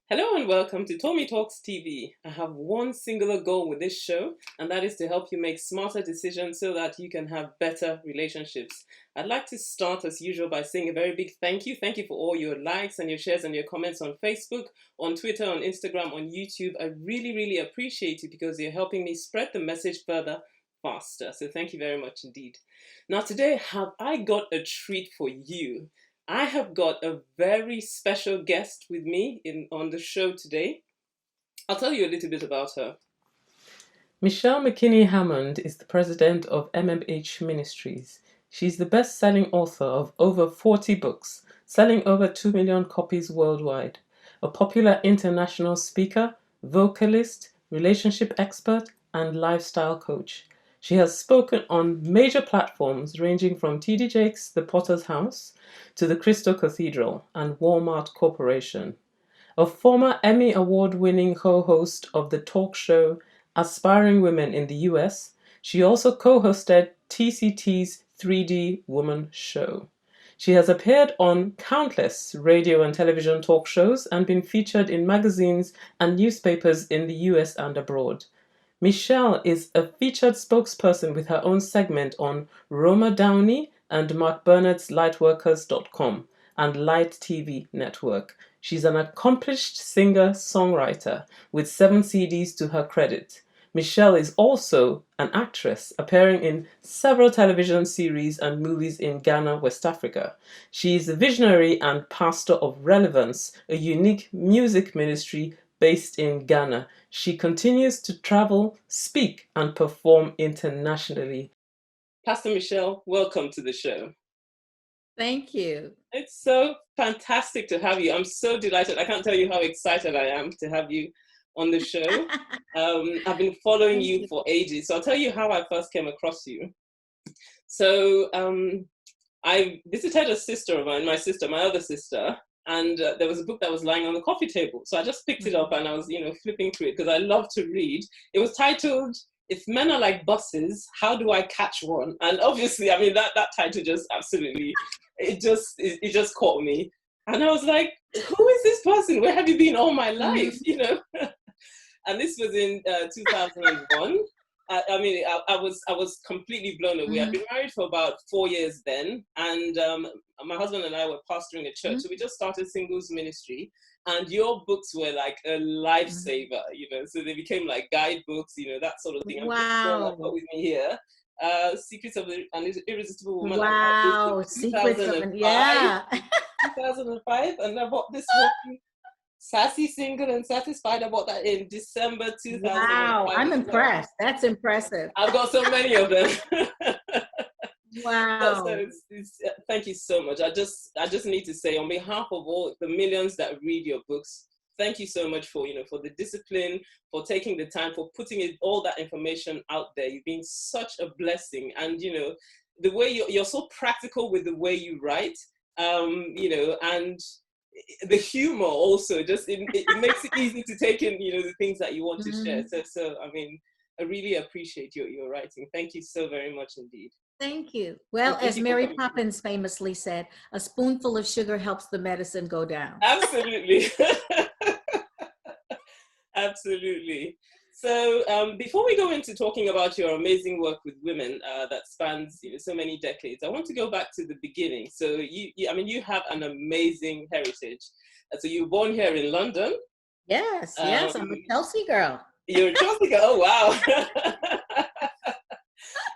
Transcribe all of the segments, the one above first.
Hello and welcome to TomiTalks TV. I have one singular goal with this show, and that is to help you make smarter decisions so that you can have better relationships. I'd like to start as usual by saying a very big thank you. Thank you for all your likes and your shares and your comments on Facebook, on Twitter, on Instagram, on YouTube. I really appreciate it because you're helping me spread the message further faster. So thank you very much indeed. Now today, have I got a treat for you. I have got a very special guest with me on the show today. I'll tell you a little bit about her. Michelle McKinney-Hammond is the president of MMH Ministries. She's the best-selling author of over 40 books, selling over 2 million copies worldwide, a popular international speaker, vocalist, relationship expert, and lifestyle coach. She has spoken on major platforms ranging from TD Jakes' The Potter's House to the Crystal Cathedral and Walmart Corporation. A former Emmy Award-winning co-host of the talk show Aspiring Women in the US, she also co-hosted TCT's 3D Woman Show. She has appeared on countless radio and television talk shows and been featured in magazines and newspapers in the US and abroad. Michele is a featured spokesperson with her own segment on Roma Downey and Mark Burnett's Lightworkers.com and Light TV network. She's an accomplished singer-songwriter with 7 CDs to her credit. Michele is also an actress, appearing in several television series and movies in Ghana, West Africa. She is a visionary and pastor of Relevance, a unique music ministry based in Ghana. She continues to travel, speak, and perform internationally. Pastor Michele, welcome to the show. Thank you. It's so fantastic to have you. I'm so delighted. I can't tell you how excited I am to have you on the show. I've been following you for ages. So I'll tell you how I first came across you. So I visited a sister of mine, my other sister, and there was a book that was lying on the coffee table. So I just picked it up and I was, flipping through it because I love to read. It was titled, If Men Are Like Buses, How Do I Catch One? And obviously, I mean, that title just absolutely, it just caught me. And I was like, who is this person? Where have you been all my life? And this was in 2001. I was completely blown away. I'd been married for about 4 years then, and my husband and I were pastoring a church, so we just started singles ministry. And your books were like a lifesaver, so they became like guidebooks, that sort of thing. Wow. I've got with me here, Secrets of an Irresistible Woman. Wow, Secrets of an, yeah. 2005, and I bought this one. Sassy, Single, and Satisfied. I bought that in December 2005. Wow, I'm impressed. That's impressive. I've got so many of them. Wow. So thank you so much. I just need to say, on behalf of all the millions that read your books, thank you so much for the discipline, for taking the time, for putting all that information out there. You've been such a blessing, and the way you're so practical with the way you write, and the humor also, just it makes it easy to take in the things that you want to share. So I mean, I really appreciate your writing. Thank you so very much indeed. Thank you. Well, as Mary Poppins famously said, a spoonful of sugar helps the medicine go down. Absolutely. Absolutely. So before we go into talking about your amazing work with women that spans so many decades, I want to go back to the beginning. So you have an amazing heritage. So you were born here in London. Yes, I'm a Chelsea girl. You're a Chelsea girl. Oh wow.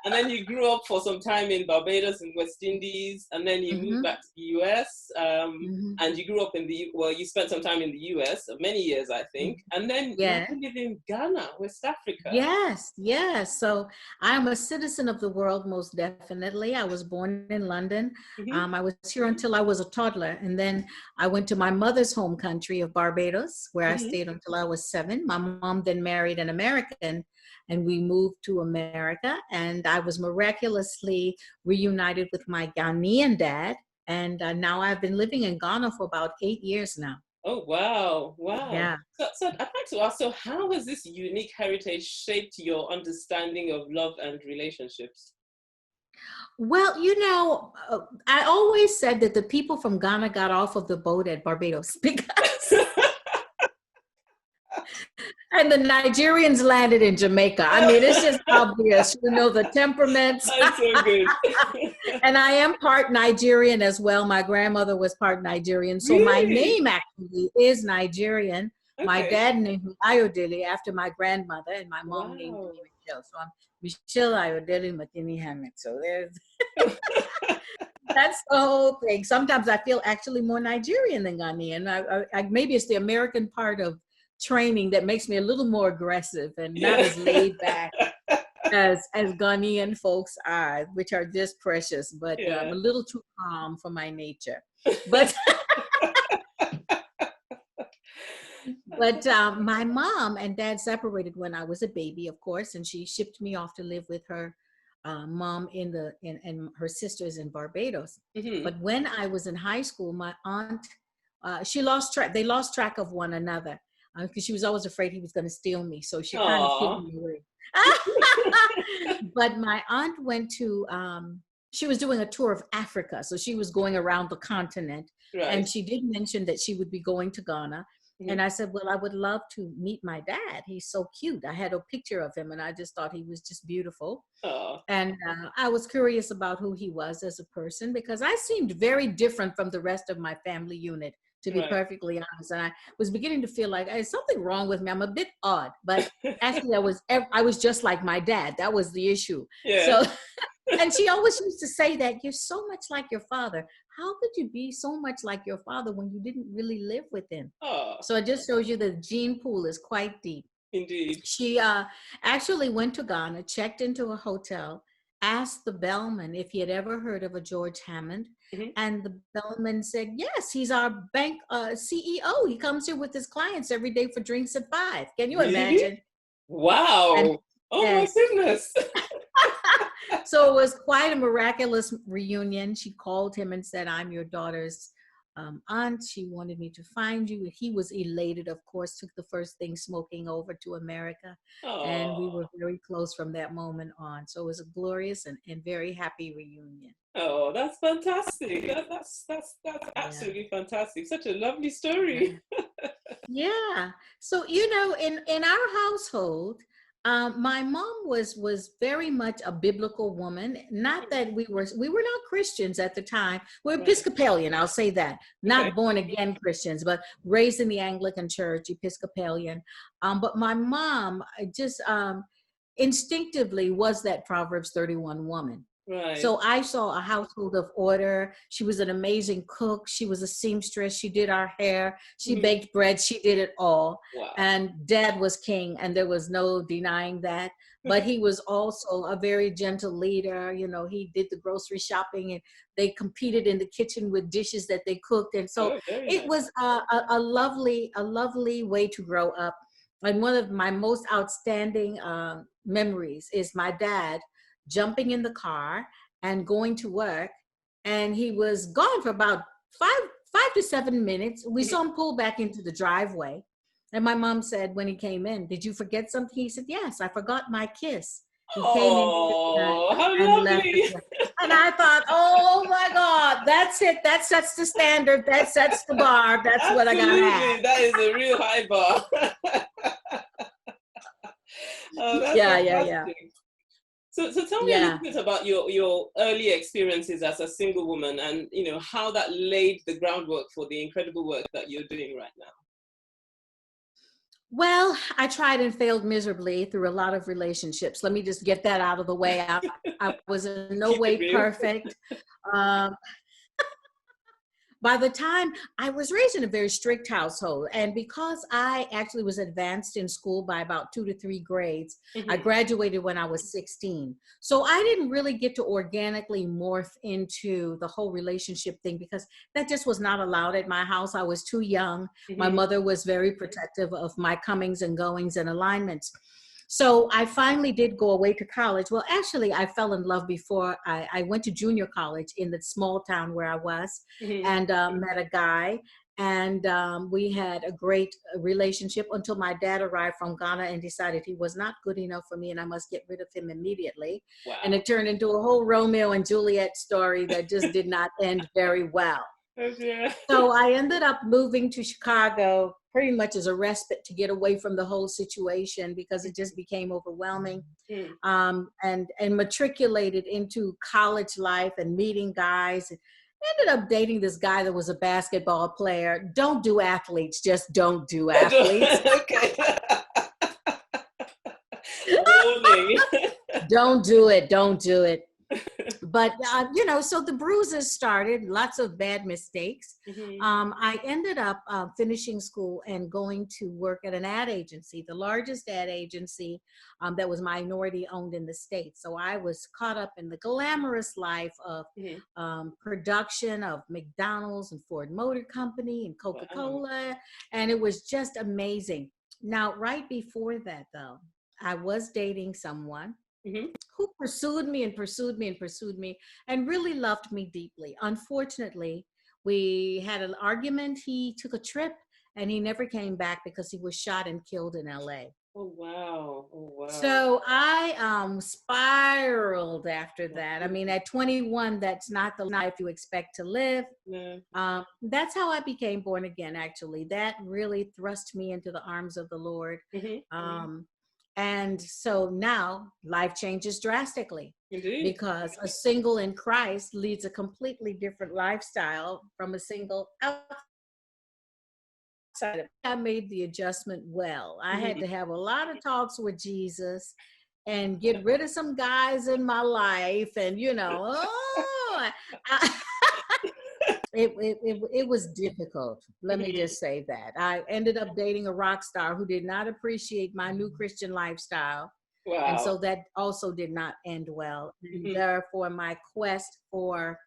And then you grew up for some time in Barbados and West Indies, and then you moved back to the US, and you grew up you spent some time in the US, many years, I think, and then you live in Ghana, West Africa. Yes. So I'm a citizen of the world, most definitely. I was born in London. I was here until I was a toddler, and then I went to my mother's home country of Barbados, where I stayed until I was 7. My mom then married an American, and we moved to America, and I was miraculously reunited with my Ghanaian dad, and now I've been living in Ghana for about 8 years now. Oh, wow. Yeah. So I'd like to ask, so how has this unique heritage shaped your understanding of love and relationships? Well, I always said that the people from Ghana got off of the boat at Barbados because And the Nigerians landed in Jamaica. I mean, it's just obvious, you know, the temperaments. That's so good. And I am part Nigerian as well. My grandmother was part Nigerian. So my Really? name actually is Nigerian. Okay. My dad named me Ayodele after my grandmother, and my mom named me Michelle. So I'm Michelle Ayodele McKinney-Hammond. So there's that's the whole thing. Sometimes I feel actually more Nigerian than Ghanaian. Maybe it's the American part of training that makes me a little more aggressive and not as laid back as Ghanaian folks are, which are just precious, but I'm a little too calm for my nature. But but my mom and dad separated when I was a baby, of course, and she shipped me off to live with her mom and her sisters in Barbados. Mm-hmm. But when I was in high school, my aunt, they lost track of one another because she was always afraid he was going to steal me. So she kind of hid me away. But my aunt went to, she was doing a tour of Africa. So she was going around the continent. Right. And she did mention that she would be going to Ghana. Mm-hmm. And I said, well, I would love to meet my dad. He's so cute. I had a picture of him and I just thought he was just beautiful. Aww. And I was curious about who he was as a person because I seemed very different from the rest of my family unit, to be perfectly honest. And I was beginning to feel like there's something wrong with me. I'm a bit odd, but actually I was just like my dad. That was the issue. Yeah. So, and she always used to say that you're so much like your father. How could you be so much like your father when you didn't really live with him? Oh. So it just shows you the gene pool is quite deep. Indeed. She actually went to Ghana, checked into a hotel, asked the bellman if he had ever heard of a George Hammond. Mm-hmm. And the bellman said, yes, he's our bank CEO. He comes here with his clients every day for drinks at 5. Can you imagine? Wow. My goodness. So it was quite a miraculous reunion. She called him and said, I'm your daughter's aunt. She wanted me to find you. He was elated, of course, took the first thing smoking over to America. Aww. And we were very close from that moment on. So it was a glorious and very happy reunion. Oh, that's fantastic. That's absolutely fantastic. Such a lovely story. Yeah. So, you know, in our household, my mom was very much a biblical woman. Not that we were not Christians at the time. We're Episcopalian, I'll say that. Not born again Christians, but raised in the Anglican Church, Episcopalian. But my mom just instinctively was that Proverbs 31 woman. Right. So I saw a household of order. She was an amazing cook. She was a seamstress. She did our hair. She baked bread. She did it all. Wow. And dad was king, and there was no denying that. But he was also a very gentle leader. You know, he did the grocery shopping, and they competed in the kitchen with dishes that they cooked. And so it was a lovely way to grow up. And one of my most outstanding memories is my dad jumping in the car and going to work, and he was gone for about five to 7 minutes. We saw him pull back into the driveway, and my mom said when he came in, did you forget something? He said, yes, I forgot my kiss. He came in and left. And I thought, oh my God, that's it. That sets the standard. That sets the bar. That's absolutely what I gotta have. That is a real high bar. That's fantastic. So tell me a little bit about your early experiences as a single woman, and you know how that laid the groundwork for the incredible work that you're doing right now. Well, I tried and failed miserably through a lot of relationships. Let me just get that out of the way. I was in no way perfect. By the time I was raised in a very strict household, and because I actually was advanced in school by about 2 to 3 grades, I graduated when I was 16. So I didn't really get to organically morph into the whole relationship thing because that just was not allowed at my house. I was too young. My mother was very protective of my comings and goings and alignments. So I finally did go away to college. Well, actually, I fell in love before I went to junior college in the small town where I was, and met a guy. And we had a great relationship until my dad arrived from Ghana and decided he was not good enough for me and I must get rid of him immediately. Wow. And it turned into a whole Romeo and Juliet story that just did not end very well. Oh, yeah. So I ended up moving to Chicago pretty much as a respite to get away from the whole situation because it just became overwhelming. And matriculated into college life and meeting guys. Ended up dating this guy that was a basketball player. Don't do athletes, just don't do athletes. Okay. Warning. Don't do it, don't do it. But, so the bruises started, lots of bad mistakes. I ended up finishing school and going to work at an ad agency, the largest ad agency that was minority owned in the States. So I was caught up in the glamorous life of production of McDonald's and Ford Motor Company and Coca-Cola. Wow. And it was just amazing. Now, right before that, though, I was dating someone who pursued me and pursued me and pursued me and really loved me deeply. Unfortunately, we had an argument. He took a trip and he never came back because he was shot and killed in LA. Oh, wow. Oh, wow. So I spiraled after that. I mean, at 21, that's not the life you expect to live. No. That's how I became born again, actually. That really thrust me into the arms of the Lord. And so now life changes drastically. Indeed. Because a single in Christ leads a completely different lifestyle from a single outside. I made the adjustment well. I had to have a lot of talks with Jesus and get rid of some guys in my life. And, it was difficult. Let me just say that. I ended up dating a rock star who did not appreciate my new Christian lifestyle. Wow. And so that also did not end well. Therefore, my quest for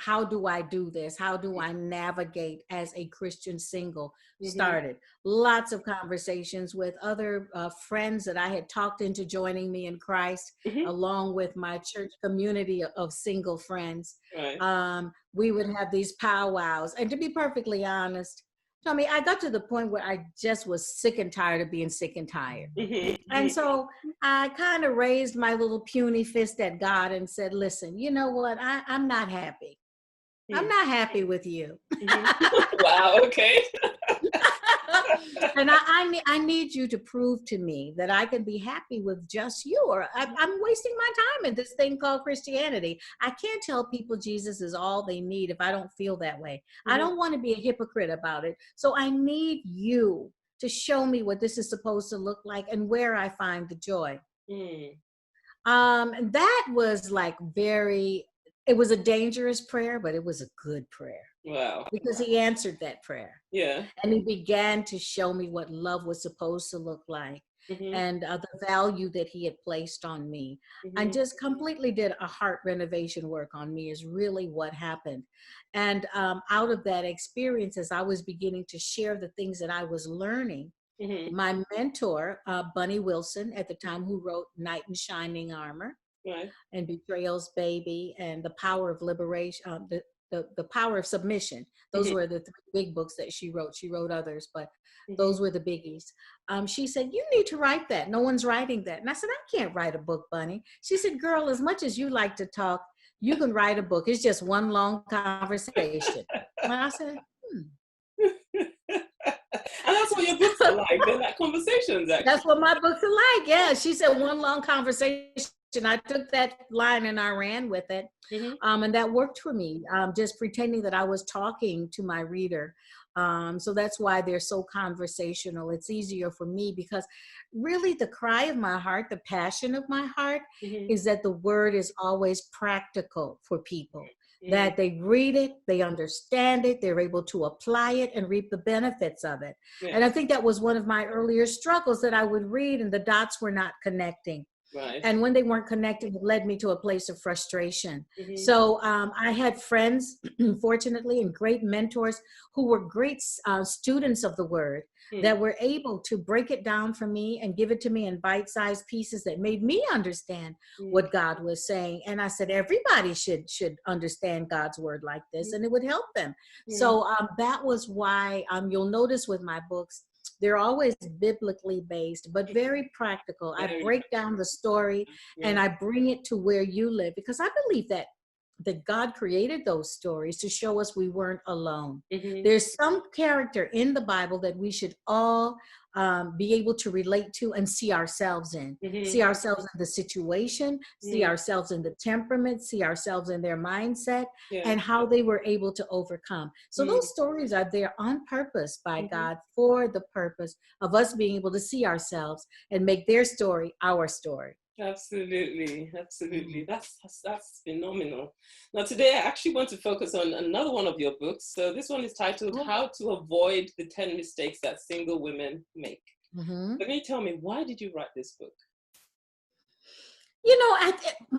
how do I do this? How do I navigate as a Christian single started. Lots of conversations with other friends that I had talked into joining me in Christ, along with my church community of single friends. Right. We would have these powwows. And to be perfectly honest, Tomi, I got to the point where I just was sick and tired of being sick and tired. And so I kind of raised my little puny fist at God and said, listen, you know what? I'm not happy. I'm not happy with you. Wow, okay. And I need you to prove to me that I can be happy with just you, or I'm wasting my time in this thing called Christianity. I can't tell people Jesus is all they need if I don't feel that way. I don't want to be a hypocrite about it. So I need you to show me what this is supposed to look like and where I find the joy. And that was like it was a dangerous prayer, but it was a good prayer. Wow. Because he answered that prayer. Yeah. And he began to show me what love was supposed to look like and the value that he had placed on me. And just completely did a heart renovation work on me is really what happened. And out of that experience, as I was beginning to share the things that I was learning, my mentor, Bunny Wilson, at the time, who wrote Knight in Shining Armor, right, and Betrayal's Baby, and The Power of Liberation, the Power of Submission. Those were the 3 big books that she wrote. She wrote others, but those were the biggies. She said, you need to write that. No one's writing that. And I said, I can't write a book, Bunny. She said, girl, as much as you like to talk, you can write a book. It's just one long conversation. And I said, And that's what your books are like. They're like conversations, actually. That's what my books are like. Yeah. She said, one long conversation. I took that line and I ran with it. And that worked for me, just pretending that I was talking to my reader. So that's why they're so conversational. It's easier for me because really the cry of my heart, the passion of my heart is that the word is always practical for people. That they read it, they understand it, they're able to apply it and reap the benefits of it. And I think that was one of my earlier struggles, that I would read and the dots were not connecting. Right. And when they weren't connected, it led me to a place of frustration. So I had friends, fortunately, and great mentors who were great students of the word that were able to break it down for me and give it to me in bite-sized pieces that made me understand what God was saying. And I said, everybody should understand God's word like this, and it would help them. So that was why you'll notice with my books, they're always biblically based, but very practical. I break down the story and I bring it to where you live, because I believe that that God created those stories to show us we weren't alone. Mm-hmm. There's some character in the Bible that we should all be able to relate to and see ourselves in. Mm-hmm. See ourselves in the situation, see ourselves in the temperament, see ourselves in their mindset, and how they were able to overcome. So those stories are there on purpose by God, for the purpose of us being able to see ourselves and make their story our story. Absolutely. That's phenomenal. Now today I actually want to focus on another one of your books. So this one is titled How to Avoid the 10 Mistakes That Single Women Make. So can you tell me, why did you write this book? You know,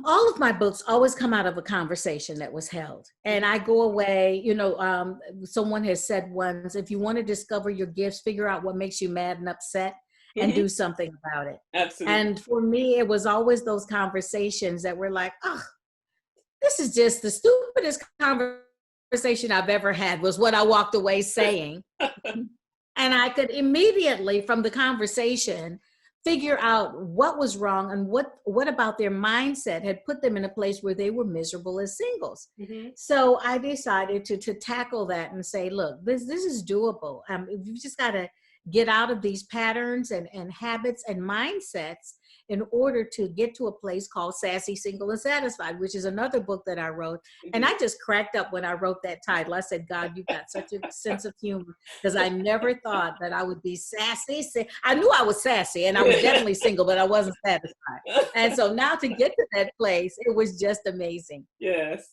all of my books always come out of a conversation that was held. And I go away, you know, someone has said once, if you want to discover your gifts, figure out what makes you mad and upset, and do something about it. Absolutely. And for me, it was always those conversations that were like, oh, this is just the stupidest conversation I've ever had, was what I walked away saying. And I could immediately, from the conversation, figure out what was wrong and what about their mindset had put them in a place where they were miserable as singles. So I decided to tackle that and say, look, this is doable. You just got to get out of these patterns and habits and mindsets in order to get to a place called Sassy, Single, and Satisfied, which is another book that I wrote. And I just cracked up when I wrote that title. I said, God, you've got such a sense of humor, because I never thought that I would be sassy. I knew I was sassy and I was definitely single, but I wasn't satisfied. And so now to get to that place, it was just amazing. Yes.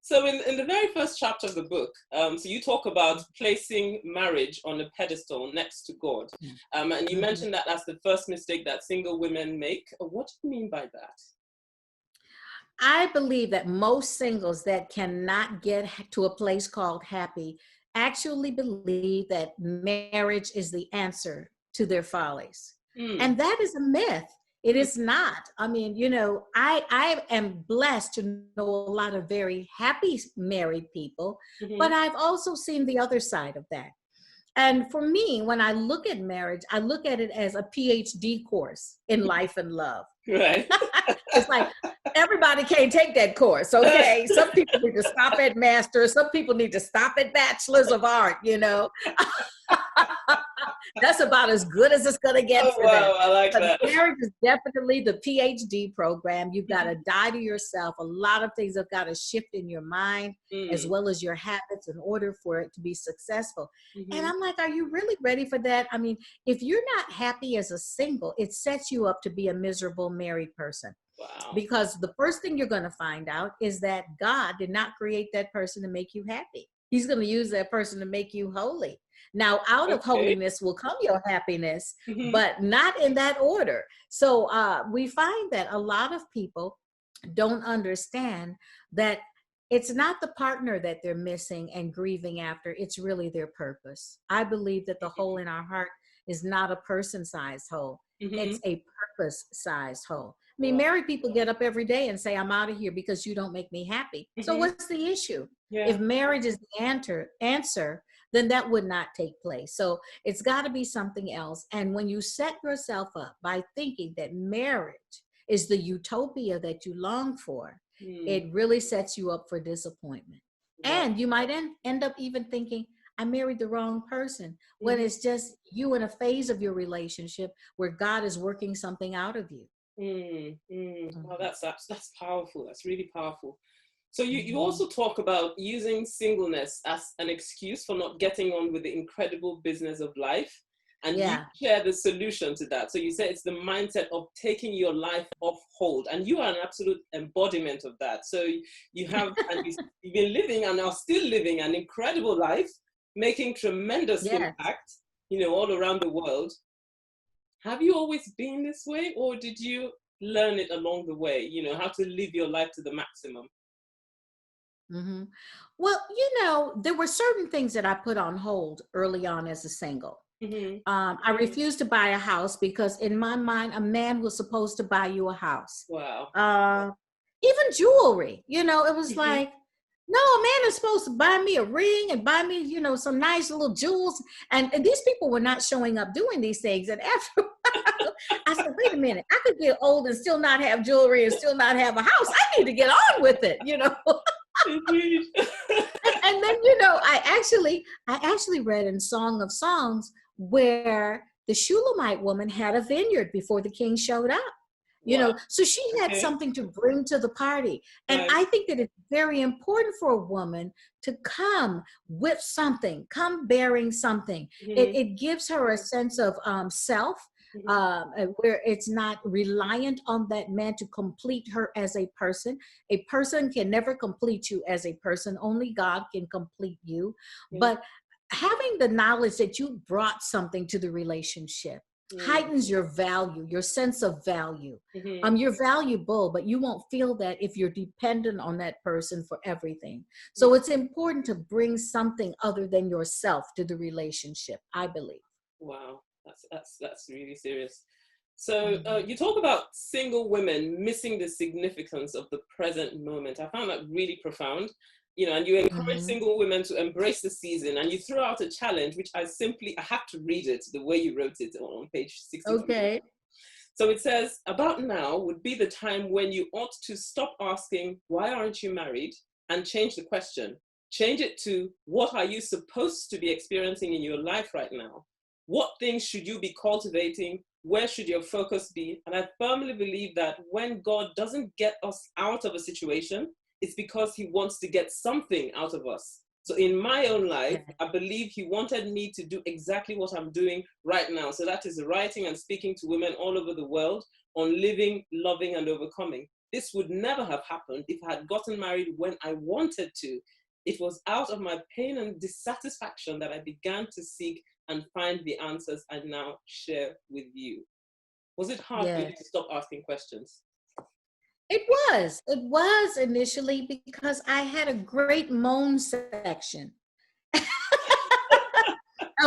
So in the very first chapter of the book, so you talk about placing marriage on a pedestal next to God. And you mentioned that that's the first mistake that single women make. What do you mean by that? I believe that most singles that cannot get to a place called happy actually believe that marriage is the answer to their follies. And that is a myth. It is not. I mean, you know, I am blessed to know a lot of very happy married people, but I've also seen the other side of that. And for me, when I look at marriage, I look at it as a PhD course in life and love. Right. It's like, everybody can't take that course, okay? Some people need to stop at master's. Some people need to stop at bachelor's of art, you know? That's about as good as it's going to get for them. I like that. Marriage is definitely the PhD program. You've got to die to yourself. A lot of things have got to shift in your mind as well as your habits in order for it to be successful. And I'm like, are you really ready for that? I mean, if you're not happy as a single, it sets you up to be a miserable married person. Wow. Because the first thing you're going to find out is that God did not create that person to make you happy. He's going to use that person to make you holy. Now, out of holiness will come your happiness, but not in that order. So we find that a lot of people don't understand that it's not the partner that they're missing and grieving after. It's really their purpose. I believe that the hole in our heart is not a person-sized hole. It's a purpose-sized hole. I mean, married people get up every day and say, I'm out of here because you don't make me happy. So what's the issue? If marriage is the answer, then that would not take place. So it's got to be something else. And when you set yourself up by thinking that marriage is the utopia that you long for, it really sets you up for disappointment. And you might end up even thinking, I married the wrong person, when it's just you in a phase of your relationship where God is working something out of you. Well, that's powerful. That's really powerful. So you also talk about using singleness as an excuse for not getting on with the incredible business of life. And you share the solution to that. So you say it's the mindset of taking your life off hold. And you are an absolute embodiment of that. So you have, and you've been living and are still living an incredible life, making tremendous impact, you know, all around the world. Have you always been this way, or did you learn it along the way, you know, how to live your life to the maximum? Well, you know, there were certain things that I put on hold early on as a single. I refused to buy a house because in my mind, a man was supposed to buy you a house. Wow. Even jewelry, you know, it was like, no, a man is supposed to buy me a ring and buy me, you know, some nice little jewels. And these people were not showing up doing these things. And after a while, I said, wait a minute, I could get old and still not have jewelry and still not have a house. I need to get on with it, you know. Indeed. And then, you know, I actually read in Song of Songs where the Shulamite woman had a vineyard before the king showed up. You know, so she had something to bring to the party. And I think that it's very important for a woman to come with something, come bearing something. It gives her a sense of self, where it's not reliant on that man to complete her as a person. A person can never complete you as a person. Only God can complete you. But having the knowledge that you brought something to the relationship heightens your value, your sense of value. You're valuable, but you won't feel that if you're dependent on that person for everything. So it's important to bring something other than yourself to the relationship, I believe. Wow, that's really serious. So you talk about single women missing the significance of the present moment. I found that really profound. You know, and you encourage single women to embrace the season, and you throw out a challenge, which I have to read it the way you wrote it on page 60. Okay. So it says, about now would be the time when you ought to stop asking, why aren't you married? And change the question. Change it to, what are you supposed to be experiencing in your life right now? What things should you be cultivating? Where should your focus be? And I firmly believe that when God doesn't get us out of a situation, it's because he wants to get something out of us. So in my own life, I believe he wanted me to do exactly what I'm doing right now. So that is writing and speaking to women all over the world on living, loving, and overcoming. This would never have happened if I had gotten married when I wanted to. It was out of my pain and dissatisfaction that I began to seek and find the answers I now share with you. Was it hard for you to stop asking questions? It was initially because I had a great moan section. And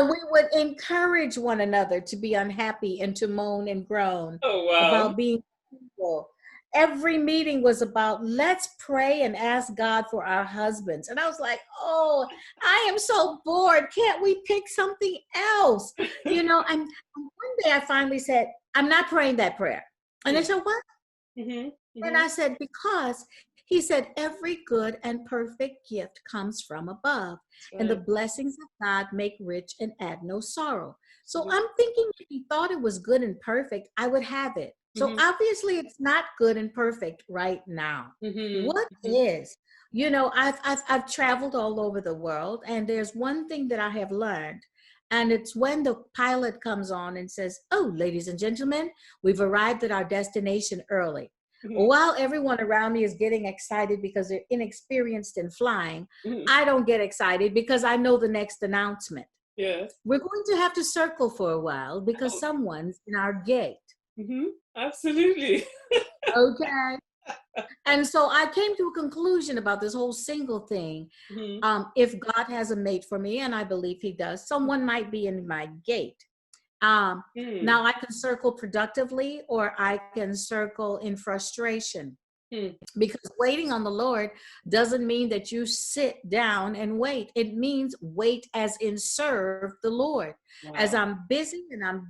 we would encourage one another to be unhappy and to moan and groan about being single. Every meeting was about, let's pray and ask God for our husbands. And I was like, oh, I am so bored. Can't we pick something else? You know, and one day I finally said, I'm not praying that prayer. And they said, what? And I said, because he said, every good and perfect gift comes from above, and the blessings of God make rich and add no sorrow. So I'm thinking if he thought it was good and perfect, I would have it. So obviously it's not good and perfect right now. What is? You know, I've traveled all over the world, and there's one thing that I have learned. And it's when the pilot comes on and says, oh, ladies and gentlemen, we've arrived at our destination early. While everyone around me is getting excited because they're inexperienced in flying, I don't get excited because I know the next announcement. Yes. We're going to have to circle for a while because someone's in our gate. Absolutely. Okay. And so I came to a conclusion about this whole single thing. If God has a mate for me, and I believe he does, someone might be in my gate. Now I can circle productively, or I can circle in frustration. Because waiting on the Lord doesn't mean that you sit down and wait. It means wait as in serve the Lord. As I'm busy and I'm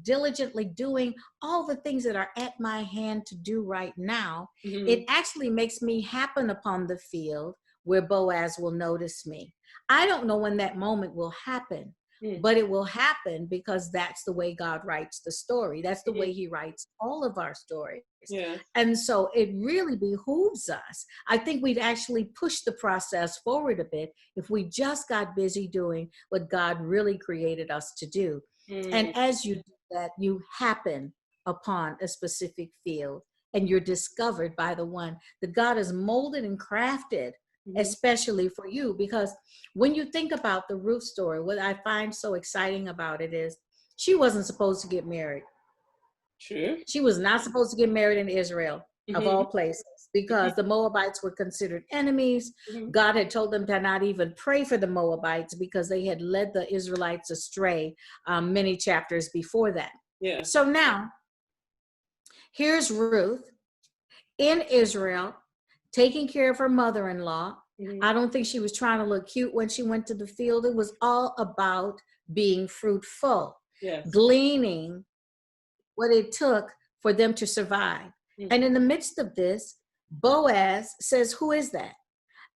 diligently doing all the things that are at my hand to do right now, it actually makes me happen upon the field where Boaz will notice me. I don't know when that moment will happen. But it will happen because that's the way God writes the story. That's the way he writes all of our stories. And so it really behooves us. I think we'd actually push the process forward a bit if we just got busy doing what God really created us to do. And as you do that, you happen upon a specific field, and you're discovered by the one that God has molded and crafted especially for you. Because when you think about the Ruth story, what I find so exciting about it is she wasn't supposed to get married. True. She was not supposed to get married in Israel, of all places, because the Moabites were considered enemies. God had told them to not even pray for the Moabites because they had led the Israelites astray many chapters before that. So now, here's Ruth in Israel, taking care of her mother-in-law. I don't think she was trying to look cute when she went to the field. It was all about being fruitful, gleaning what it took for them to survive. And in the midst of this, Boaz says, who is that?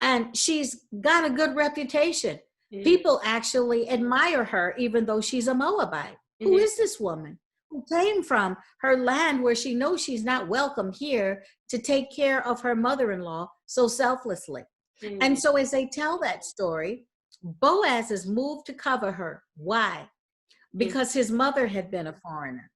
And she's got a good reputation. People actually admire her, even though she's a Moabite. Who is this woman who came from her land where she knows she's not welcome here to take care of her mother-in-law so selflessly? And so as they tell that story, Boaz is moved to cover her. Why? Because his mother had been a foreigner.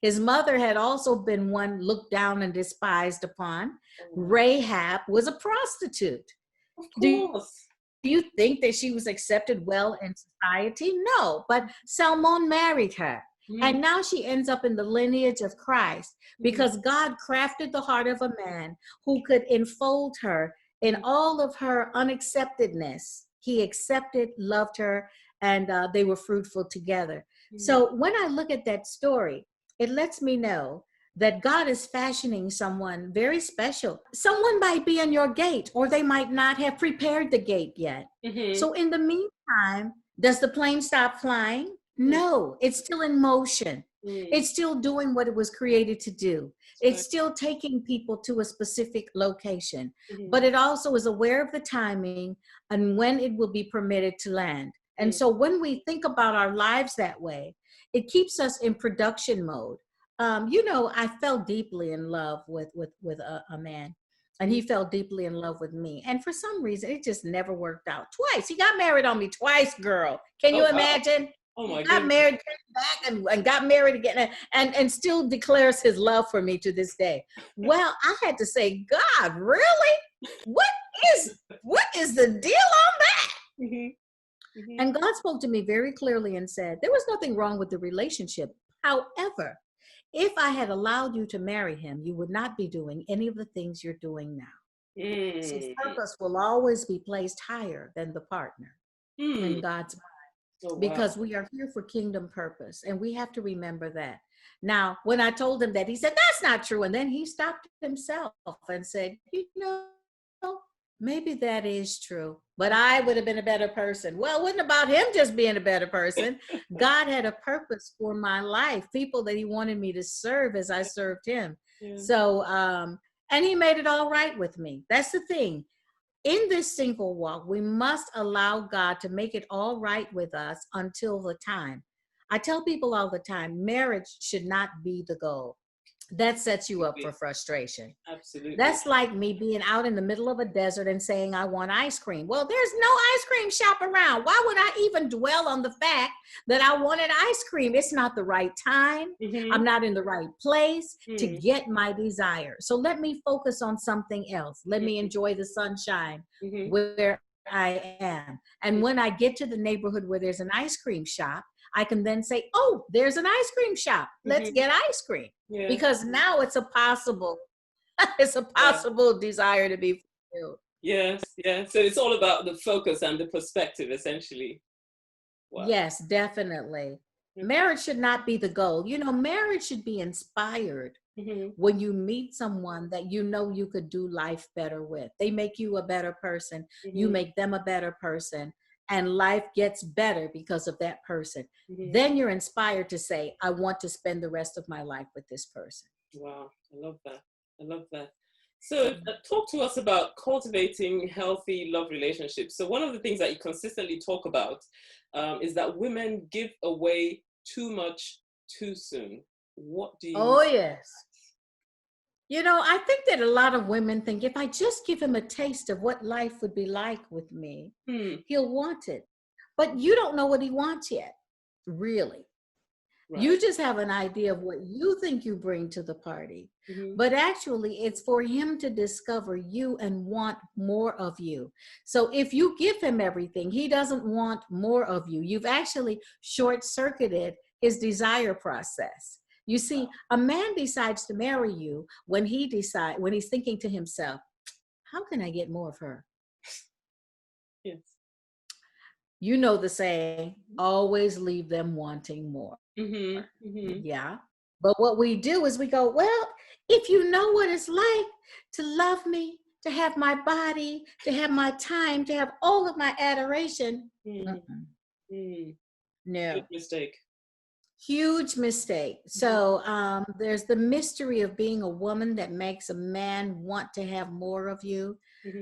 His mother had also been one looked down and despised upon. Rahab was a prostitute. Of course. Do you think that she was accepted well in society? No, but Salmon married her. And now she ends up in the lineage of Christ because God crafted the heart of a man who could enfold her in all of her unacceptedness. He accepted, loved her, and they were fruitful together. So when I look at that story, it lets me know that God is fashioning someone very special. Someone might be in your gate, or they might not have prepared the gate yet. So in the meantime, does the plane stop flying? No, it's still in motion. It's still doing what it was created to do. It's still taking people to a specific location, but it also is aware of the timing and when it will be permitted to land. And so when we think about our lives that way, it keeps us in production mode. You know, I fell deeply in love with a man, and he fell deeply in love with me. And for some reason, it just never worked out. Twice. He got married on me twice, girl. Can you imagine? Oh my God! Got married, came back, and got married again, and still declares his love for me to this day. Well, I had to say, God, really? What is the deal on that? And God spoke to me very clearly and said, there was nothing wrong with the relationship. However, if I had allowed you to marry him, you would not be doing any of the things you're doing now. See, purpose will always be placed higher than the partner in God's mind. Oh, wow. Because we are here for kingdom purpose, and we have to remember that. Now, when I told him that, he said, that's not true. And then he stopped himself and said, you know, maybe that is true, but I would have been a better person. Well, it wasn't about him just being a better person. God had a purpose for my life, people that he wanted me to serve as I served him. So, and he made it all right with me. That's the thing. In this single walk, we must allow God to make it all right with us until the time. I tell people all the time, marriage should not be the goal. That sets you up for frustration. Absolutely. That's like me being out in the middle of a desert and saying, I want ice cream. Well, there's no ice cream shop around. Why would I even dwell on the fact that I wanted ice cream? It's not the right time. I'm not in the right place to get my desire. So let me focus on something else. Let me enjoy the sunshine where I am. And when I get to the neighborhood where there's an ice cream shop, I can then say, oh, there's an ice cream shop. Let's get ice cream. Because now it's a possible desire to be fulfilled. Yes. So it's all about the focus and the perspective, essentially. Wow. Yes, definitely. Marriage should not be the goal. You know, marriage should be inspired when you meet someone that you know you could do life better with. They make you a better person. You make them a better person. And life gets better because of that person. Then you're inspired to say, I want to spend the rest of my life with this person. Wow, I love that. So talk to us about cultivating healthy love relationships. So one of the things that you consistently talk about is that women give away too much too soon. What do you... Oh, yes. You know, I think that a lot of women think if I just give him a taste of what life would be like with me, he'll want it. But you don't know what he wants yet, really. Right. You just have an idea of what you think you bring to the party. But actually, it's for him to discover you and want more of you. So if you give him everything, he doesn't want more of you. You've actually short-circuited his desire process. You see, a man decides to marry you when he's thinking to himself, how can I get more of her? Yes. You know the saying, always leave them wanting more. Yeah. But what we do is we go, well, if you know what it's like to love me, to have my body, to have my time, to have all of my adoration. No. Big mistake. Huge mistake. So there's the mystery of being a woman that makes a man want to have more of you.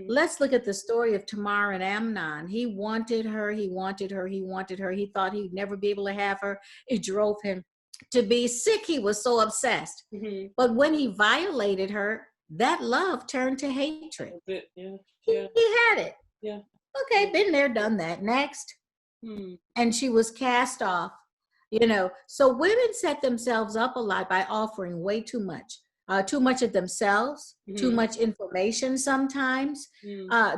Let's look at the story of Tamar and Amnon. He wanted her, he wanted her, he wanted her. He thought he'd never be able to have her. It drove him to be sick. He was so obsessed. But when he violated her, that love turned to hatred. He had it. Okay, been there, done that. Next. And she was cast off. You know, so women set themselves up a lot by offering way too much of themselves, too much information sometimes.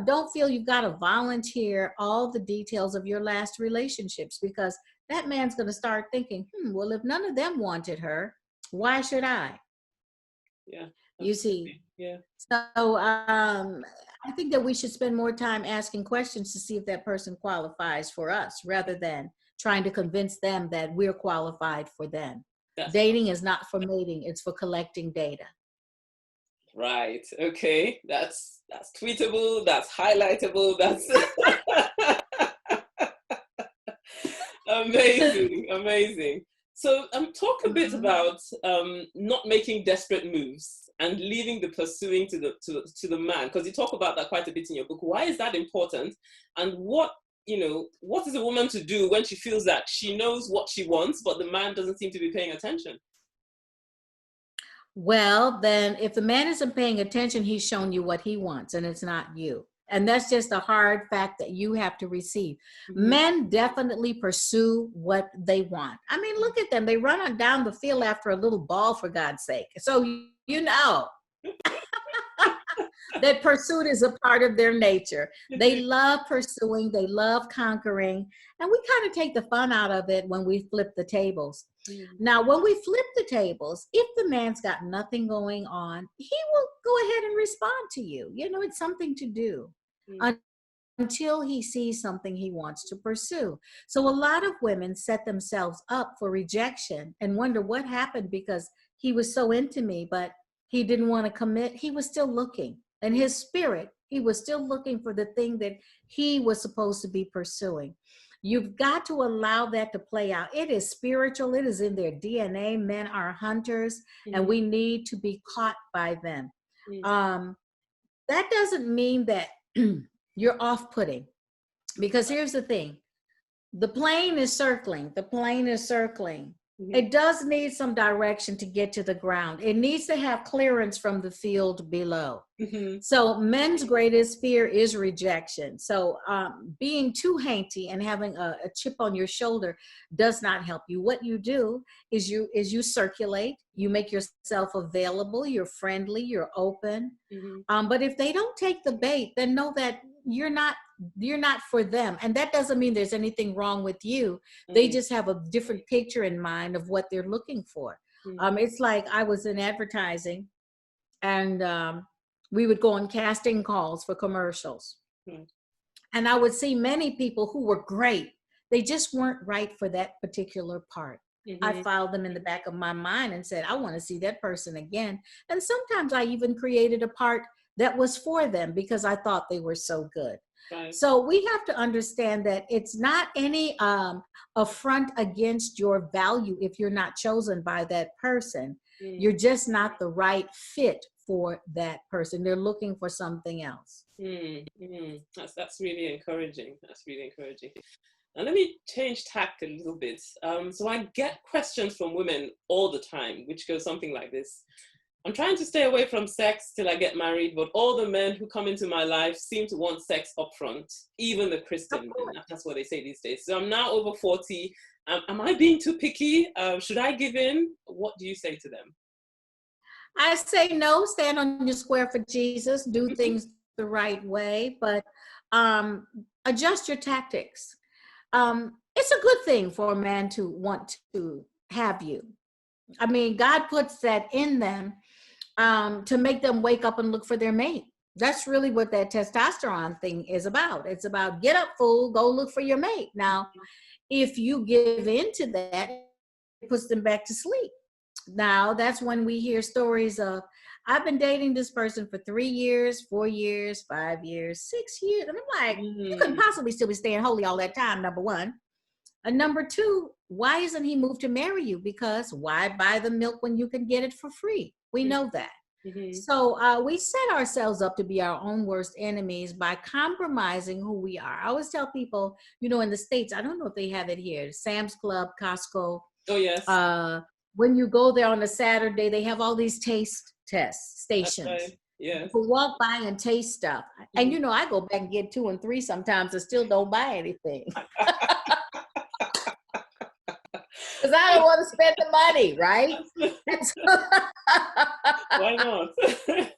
Don't feel you've got to volunteer all the details of your last relationships, because that man's going to start thinking, well, if none of them wanted her, why should I? Yeah. You see? Yeah. So I think that we should spend more time asking questions to see if that person qualifies for us, rather than trying to convince them that we're qualified for them. Dating is not for mating, it's for collecting data. Right. Okay. That's tweetable, that's highlightable, that's amazing. So talk a bit about not making desperate moves and leaving the pursuing to the man, because you talk about that quite a bit in your book. Why is that important? And what is a woman to do when she feels that she knows what she wants, but the man doesn't seem to be paying attention? Well, then if the man isn't paying attention, he's shown you what he wants, and it's not you. And that's just a hard fact that you have to receive. Men definitely pursue what they want. I mean, look at them. They run on down the field after a little ball, for God's sake. So, you know, that pursuit is a part of their nature. They love pursuing, they love conquering, and we kind of take the fun out of it when we flip the tables. Now, when we flip the tables, if the man's got nothing going on, he will go ahead and respond to you. You know, it's something to do until he sees something he wants to pursue. So a lot of women set themselves up for rejection and wonder what happened, because he was so into me, but he didn't want to commit. He was still looking. In his spirit, he was still looking for the thing that he was supposed to be pursuing. You've got to allow that to play out. It is spiritual. It is in their DNA. Men are hunters, and we need to be caught by them. That doesn't mean that you're off-putting, because here's the thing. The plane is circling. It does need some direction to get to the ground. It needs to have clearance from the field below. So men's greatest fear is rejection. So being too hanky and having a chip on your shoulder does not help you. What you do is you circulate, you make yourself available, you're friendly, you're open. But if they don't take the bait, then know that you're not for them. And that doesn't mean there's anything wrong with you. They just have a different picture in mind of what they're looking for. It's like I was in advertising, and we would go on casting calls for commercials. And I would see many people who were great. They just weren't right for that particular part. I filed them in the back of my mind and said, I want to see that person again. And sometimes I even created a part that was for them because I thought they were so good. So we have to understand that it's not any affront against your value if you're not chosen by that person. You're just not the right fit for that person. They're looking for something else. That's really encouraging. And let me change tack a little bit. So I get questions from women all the time, which goes something like this. I'm trying to stay away from sex till I get married, but all the men who come into my life seem to want sex up front, even the Christian men. That's what they say these days. So I'm now over 40. Am I being too picky? Should I give in? What do you say to them? I say no, stand on your square for Jesus, do things the right way, but adjust your tactics. It's a good thing for a man to want to have you. I mean, God puts that in them to make them wake up and look for their mate. That's really what that testosterone thing is about. It's about get up, fool, go look for your mate. Now, if you give into that, it puts them back to sleep. Now, that's when we hear stories of, I've been dating this person for 3 years, 4 years, 5 years, 6 years. And I'm like, you couldn't possibly still be staying holy all that time, number one. And number two, why isn't he moved to marry you? Because why buy the milk when you can get it for free? We know that. So we set ourselves up to be our own worst enemies by compromising who we are. I always tell people, you know, in the States, I don't know if they have it here, Sam's Club, Costco. Oh, yes. When you go there on a Saturday, they have all these taste test stations. Right. Yes. People walk by and taste stuff. And, you know, I go back and get 2 and 3 sometimes and still don't buy anything. Because I don't want to spend the money, right? Why not?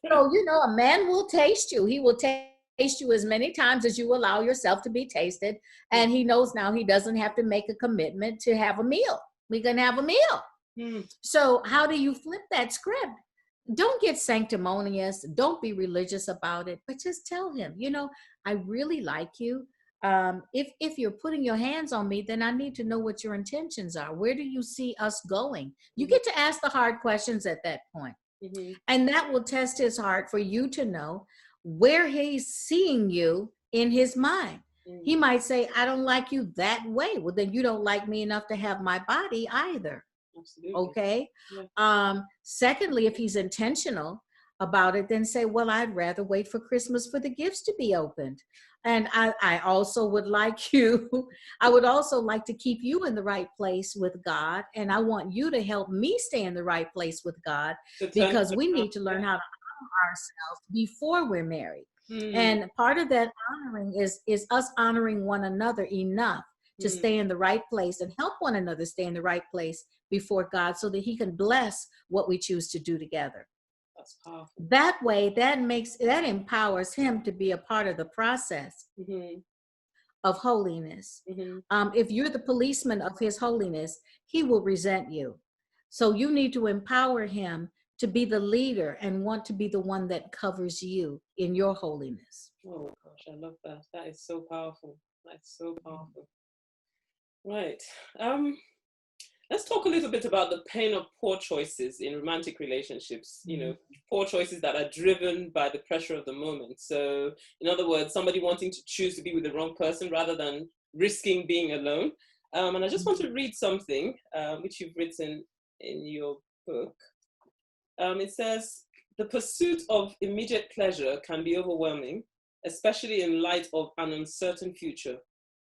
So, you know, a man will taste you. He will taste you as many times as you allow yourself to be tasted. And he knows now he doesn't have to make a commitment to have a meal. We can have a meal. So how do you flip that script? Don't get sanctimonious. Don't be religious about it, but just tell him, you know, I really like you. If you're putting your hands on me, then I need to know what your intentions are. Where do you see us going? You get to ask the hard questions at that point. And that will test his heart for you to know where he's seeing you in his mind. He might say, I don't like you that way. Well, then you don't like me enough to have my body either. Absolutely. Okay. Yeah. Secondly, if he's intentional about it, then say, well, I'd rather wait for Christmas for the gifts to be opened. And I also would like you, I would also like to keep you in the right place with God. And I want you to help me stay in the right place with God, because we need to learn how to honor ourselves before we're married. And part of that honoring is us honoring one another enough to stay in the right place and help one another stay in the right place before God, so that he can bless what we choose to do together. That's powerful. That way, that empowers him to be a part of the process of holiness. If you're the policeman of his holiness, he will resent you. So you need to empower him to be the leader and want to be the one that covers you in your holiness. Oh gosh, I love that. That is so powerful. That's so powerful. Right. Let's talk a little bit about the pain of poor choices in romantic relationships, you know, poor choices that are driven by the pressure of the moment. So, in other words, somebody wanting to choose to be with the wrong person rather than risking being alone. And I just want to read something which you've written in your book. It says, the pursuit of immediate pleasure can be overwhelming, especially in light of an uncertain future.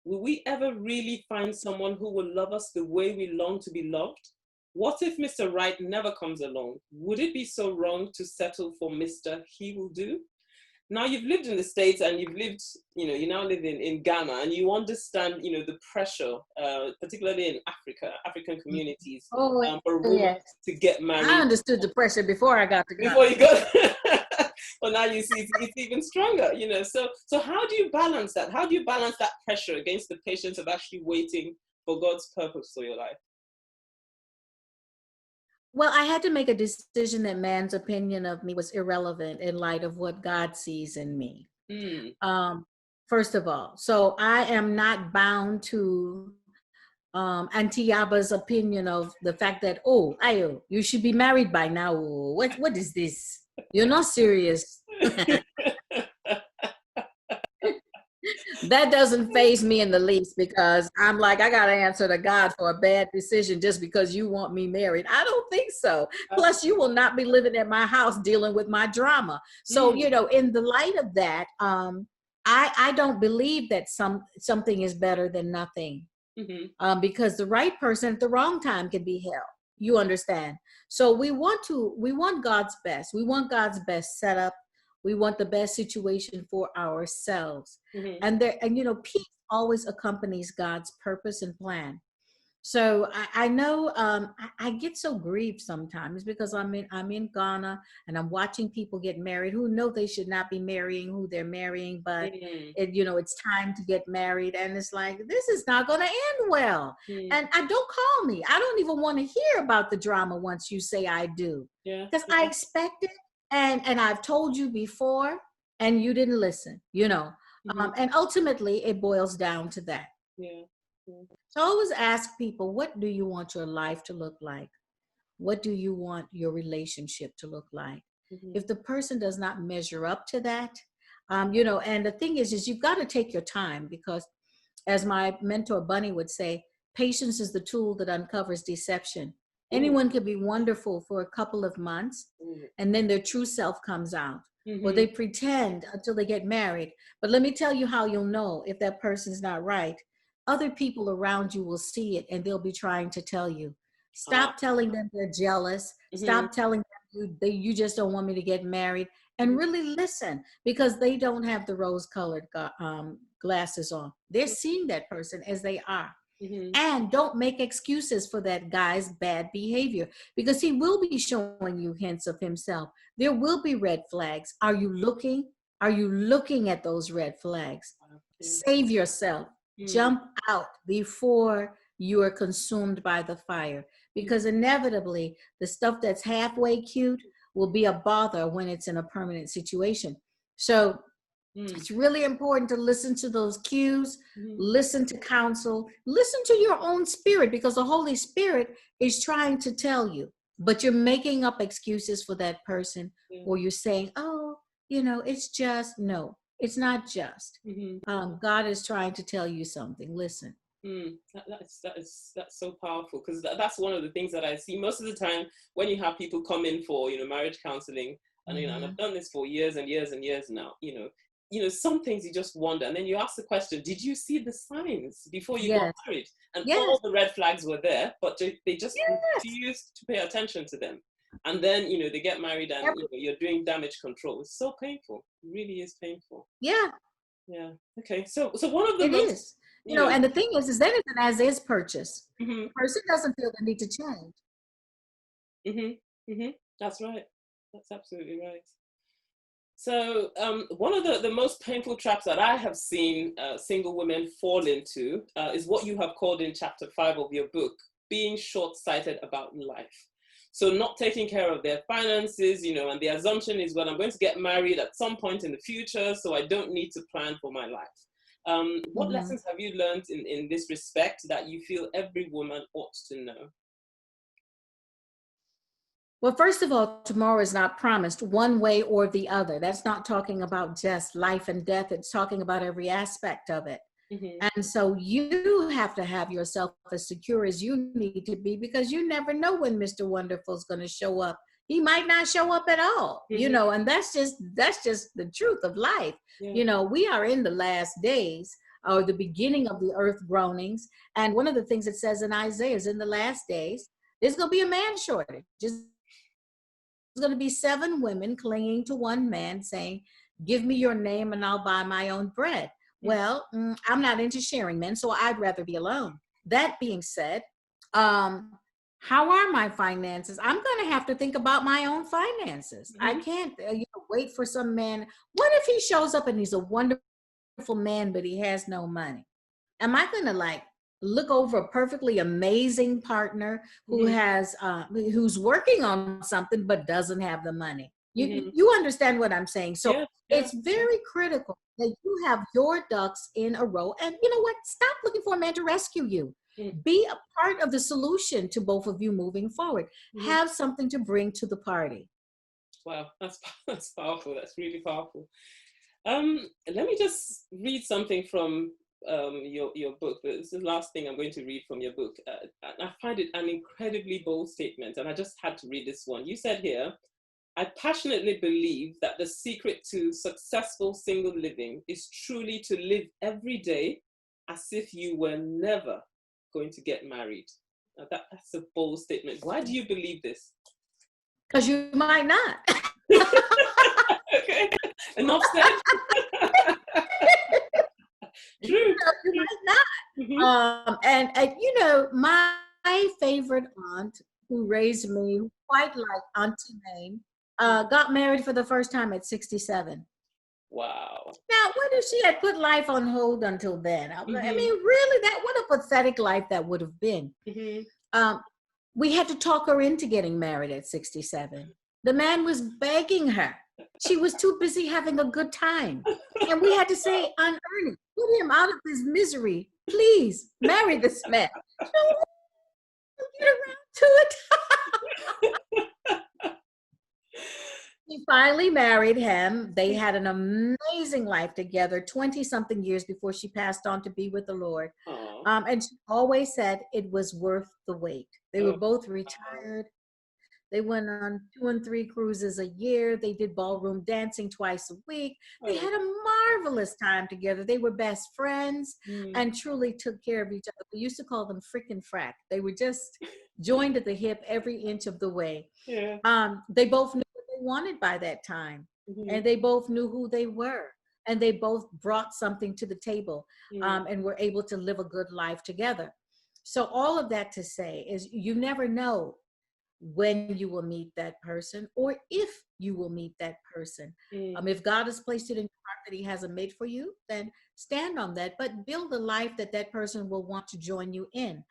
Will we ever really find someone who will love us the way we long to be loved? What if Mr. Right never comes along? Would it be so wrong to settle for Mr. He will do? Now you've lived in the States and you've lived, you know, you now live in Ghana, and you understand, you know, the pressure, particularly in African communities, for women to get married. I understood the pressure before I got to Ghana. Before you got But now you see it's even stronger, you know. So how do you balance that? How do you balance that pressure against the patience of actually waiting for God's purpose for your life? Well, I had to make a decision that man's opinion of me was irrelevant in light of what God sees in me. First of all, so I am not bound to Auntie Yaba's opinion of the fact that, Ayo, you should be married by now. What is this? You're not serious. That doesn't faze me in the least, because I'm like, I got to answer to God for a bad decision just because you want me married. I don't think so. Plus, you will not be living at my house dealing with my drama. So, you know, in the light of that, I don't believe that something is better than nothing, because the right person at the wrong time can be held. You understand? So we want God's best. We want God's best setup. We want the best situation for ourselves. And you know, peace always accompanies God's purpose and plan. So I know I get so grieved sometimes because I'm in Ghana and I'm watching people get married who know they should not be marrying who they're marrying, but you know, it's time to get married, and it's like, this is not going to end well. And don't call me. I don't even want to hear about the drama once you say I do, because I expect it, and I've told you before, and you didn't listen. You know, and ultimately it boils down to that. So I always ask people, what do you want your life to look like? What do you want your relationship to look like? If the person does not measure up to that, you know, and the thing is you've got to take your time, because as my mentor Bunny would say, patience is the tool that uncovers deception. Anyone could be wonderful for a couple of months, and then their true self comes out. Or they pretend until they get married. But let me tell you how you'll know if that person's not right. Other people around you will see it, and they'll be trying to tell you. Stop telling them they're jealous. Stop telling them you just don't want me to get married. And really listen, because they don't have the rose-colored glasses on. They're seeing that person as they are. And don't make excuses for that guy's bad behavior, because he will be showing you hints of himself. There will be red flags. Are you looking? Are you looking at those red flags? Save yourself. Jump out before you are consumed by the fire, because inevitably the stuff that's halfway cute will be a bother when it's in a permanent situation. So it's really important to listen to those cues, listen to counsel, listen to your own spirit, because the Holy Spirit is trying to tell you, but you're making up excuses for that person, or you're saying, oh, it's just, no, it's not just. God is trying to tell you something. Listen. That's so powerful, because that's one of the things that I see most of the time when you have people come in for marriage counseling, and and I've done this for years and years and years now. Some things you just wonder, and then you ask the question, did you see the signs before you got married? And all the red flags were there, but they just refused to pay attention to them. And then they get married, and you're doing damage control. It's so painful. It really is painful. Yeah. Okay, so one of the is. And the thing is then it's an as-is purchase. The person doesn't feel the need to change. That's right. That's absolutely right. So one of the most painful traps that I have seen single women fall into is what you have called in chapter 5 of your book, being short-sighted about life. So not taking care of their finances, and the assumption is, well, I'm going to get married at some point in the future, so I don't need to plan for my life. What lessons have you learned in this respect that you feel every woman ought to know? Well, first of all, tomorrow is not promised one way or the other. That's not talking about just life and death. It's talking about every aspect of it. And so you have to have yourself as secure as you need to be, because you never know when Mr. Wonderful is going to show up. He might not show up at all, and that's just the truth of life. We are in the last days, or the beginning of the earth groanings. And one of the things it says in Isaiah is, in the last days, there's going to be a man shortage. There's going to be 7 women clinging to one man saying, give me your name and I'll buy my own bread. Well, I'm not into sharing men, so I'd rather be alone. That being said, how are my finances? I'm going to have to think about my own finances. I can't wait for some man. What if he shows up and he's a wonderful man, but he has no money? Am I going to look over a perfectly amazing partner who has who's working on something but doesn't have the money? You understand what I'm saying? So it's very critical that you have your ducks in a row. And you know what? Stop looking for a man to rescue you. Be a part of the solution to both of you moving forward. Have something to bring to the party. Wow, that's powerful. That's really powerful. Let me just read something from your book. This is the last thing I'm going to read from your book. I find it an incredibly bold statement, and I just had to read this one. You said here, I passionately believe that the secret to successful single living is truly to live every day as if you were never going to get married. Now that's a bold statement. Why do you believe this? Because you might not. Okay, enough said. True. You might not. And my favorite aunt, who raised me quite like Auntie Mame, got married for the first time at 67. Wow. Now, what if she had put life on hold until then? I mean, really, what a pathetic life that would have been. We had to talk her into getting married at 67. The man was begging her. She was too busy having a good time. And we had to say, Aunt Ernie, put him out of his misery. Please, marry this man. Get around to it. She finally married him. They had an amazing life together, 20-something years before she passed on to be with the Lord. And she always said it was worth the wait. They were both retired. They went on 2 and 3 cruises a year. They did ballroom dancing twice a week. They had a marvelous time together. They were best friends and truly took care of each other. We used to call them frick and frack. They were just joined at the hip every inch of the way. Yeah. They both knew what they wanted by that time. And they both knew who they were. And they both brought something to the table and were able to live a good life together. So all of that to say is you never know when you will meet that person or if you will meet that person. If God has placed it in your heart that he has a mate for you, then stand on that, but build a life that that person will want to join you in.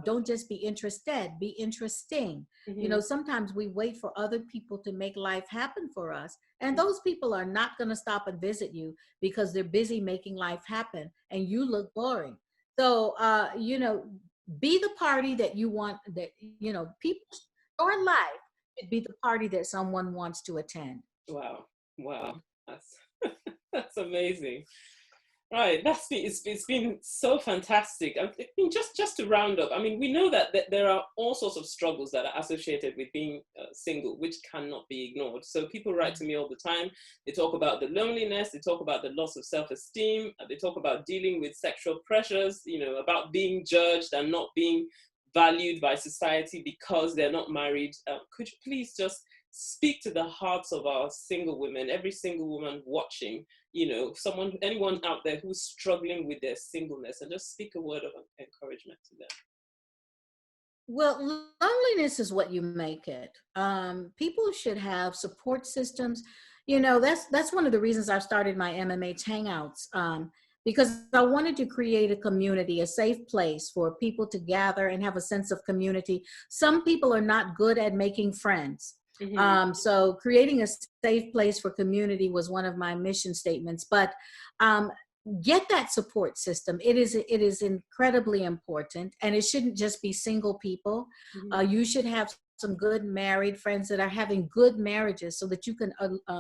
Don't just be interested, be interesting. You know, sometimes we wait for other people to make life happen for us, and those people are not going to stop and visit you because they're busy making life happen and you look boring. So you know, be the party that you want, that you know, people, your life should be the party that someone wants to attend. Wow. That's that's amazing. Right, it's been so fantastic. I mean, just to round up, I mean, we know that there are all sorts of struggles that are associated with being single, which cannot be ignored. So people write to me all the time. They talk about the loneliness, they talk about the loss of self-esteem, they talk about dealing with sexual pressures, you know, about being judged and not being valued by society because they're not married. Could you please just speak to the hearts of our single women, every single woman watching, you know, anyone out there who's struggling with their singleness, and just speak a word of encouragement to them? Well, loneliness is what you make it. People should have support systems. You know, that's one of the reasons I've started my MMH Hangouts, because I wanted to create a community, a safe place for people to gather and have a sense of community. Some people are not good at making friends. So creating a safe place for community was one of my mission statements, but get that support system. It is incredibly important, and it shouldn't just be single people. You should have some good married friends that are having good marriages so that you can,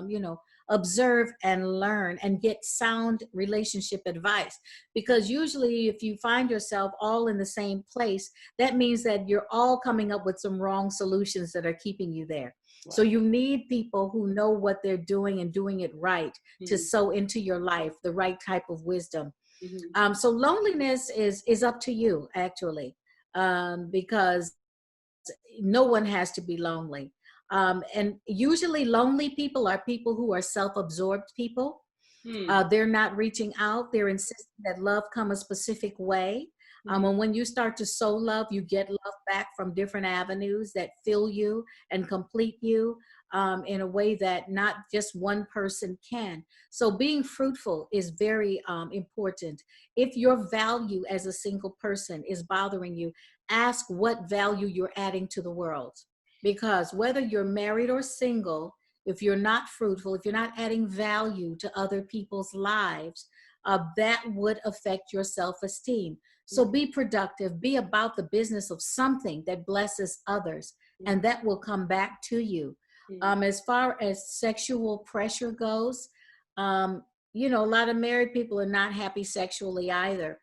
you know, observe and learn and get sound relationship advice. Because usually if you find yourself all in the same place, that means that you're all coming up with some wrong solutions that are keeping you there. So you need people who know what they're doing and doing it right to sow into your life the right type of wisdom. So loneliness is up to you, actually, because no one has to be lonely. And usually lonely people are people who are self-absorbed people. They're not reaching out. They're insisting that love come a specific way. And when you start to sow love, you get love back from different avenues that fill you and complete you in a way that not just one person can. So being fruitful is very important. If your value as a single person is bothering you, ask what value you're adding to the world. Because whether you're married or single, if you're not fruitful, if you're not adding value to other people's lives, that would affect your self-esteem. So be productive, be about the business of something that blesses others, and that will come back to you. As far as sexual pressure goes, you know, a lot of married people are not happy sexually either.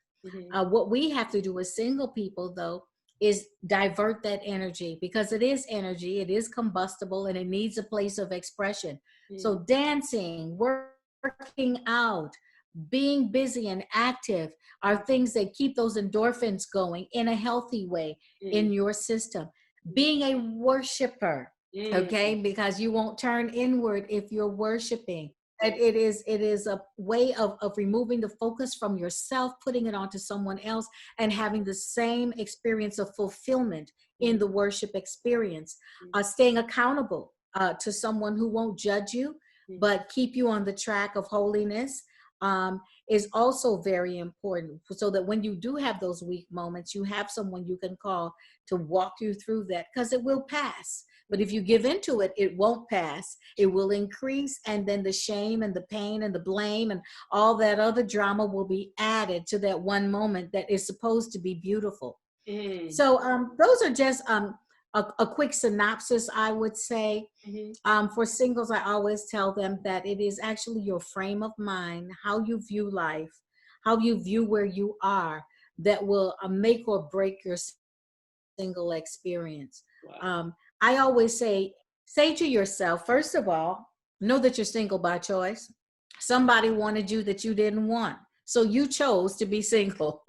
What we have to do as single people, though, is divert that energy, because it is energy, it is combustible, and it needs a place of expression. So dancing, working out, being busy and active are things that keep those endorphins going in a healthy way in your system. Being a worshiper, okay, because you won't turn inward if you're worshiping. It is a way of removing the focus from yourself, putting it onto someone else, and having the same experience of fulfillment in the worship experience. Staying accountable to someone who won't judge you, but keep you on the track of holiness is also very important, so that when you do have those weak moments, you have someone you can call to walk you through that, because it will pass. But if you give into it, it won't pass. It will increase, and then the shame and the pain and the blame and all that other drama will be added to that one moment that is supposed to be beautiful. So those are just a quick synopsis, I would say. For singles, I always tell them that it is actually your frame of mind, how you view life, how you view where you are, that will make or break your single experience. Wow. I always say to yourself, first of all, know that you're single by choice. Somebody wanted you that you didn't want. So you chose to be single.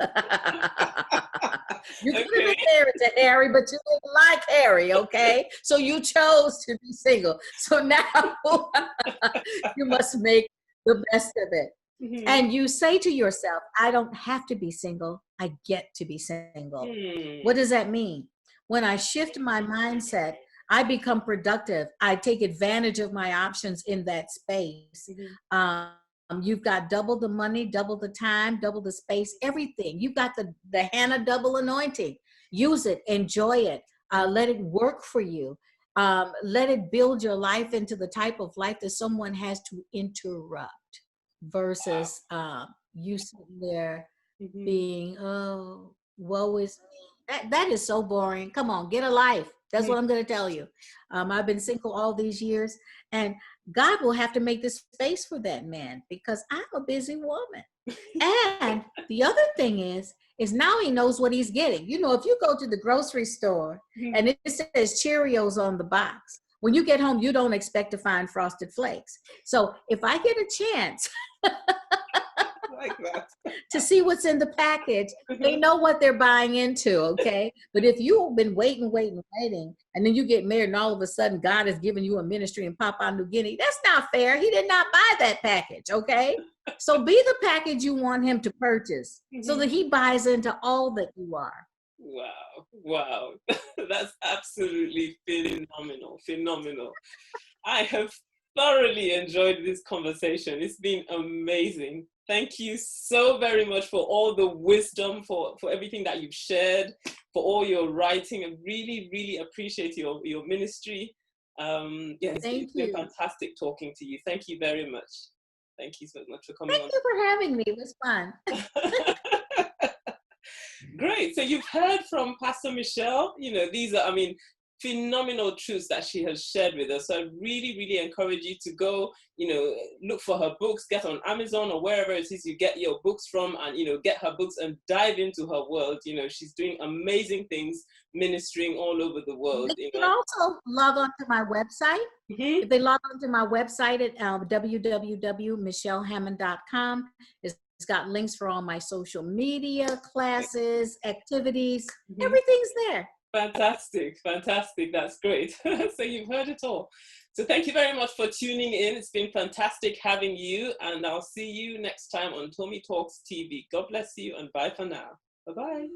You could have been married to Harry, but you didn't like Harry, okay? So you chose to be single. So now you must make the best of it. Mm-hmm. And you say to yourself, I don't have to be single. I get to be single. What does that mean? When I shift my mindset, I become productive. I take advantage of my options in that space. You've got double the money, double the time, double the space, everything. You've got the Hannah double anointing. Use it, enjoy it, let it work for you. Let it build your life into the type of life that someone has to interrupt versus you sitting there being, oh, woe is me. That is so boring. Come on, get a life. That's what I'm going to tell you. I've been single all these years, and God will have to make this space for that man because I'm a busy woman. And the other thing is now he knows what he's getting. You know, if you go to the grocery store and it says Cheerios on the box, when you get home, you don't expect to find Frosted Flakes. So if I get a chance like that. to see what's in the package, they know what they're buying into, okay? But if you've been waiting, and then you get married and all of a sudden God has given you a ministry in Papua New Guinea, that's not fair. He did not buy that package, okay? So be the package you want him to purchase so that he buys into all that you are. Wow. That's absolutely phenomenal. I have thoroughly enjoyed this conversation. It's been amazing. Thank you so very much for all the wisdom, for everything that you've shared, for all your writing. I really, really appreciate your ministry. It's been fantastic talking to you. Thank you very much. Thank you so much for coming on. Thank you for having me. It was fun. Great. So you've heard from Pastor Michele. You know, these are, phenomenal truths that she has shared with us. So I really, really encourage you to go, look for her books, get on Amazon or wherever it is you get your books from, and, get her books and dive into her world. She's doing amazing things, ministering all over the world. They can also log on to my website. If they log on to my website at www.michellehammond.com, it's got links for all my social media, classes, activities, everything's there. Fantastic. That's great. So you've heard it all. So thank you very much for tuning in. It's been fantastic having you, and I'll see you next time on TomiTalks TV. God bless you, and bye for now. Bye-bye.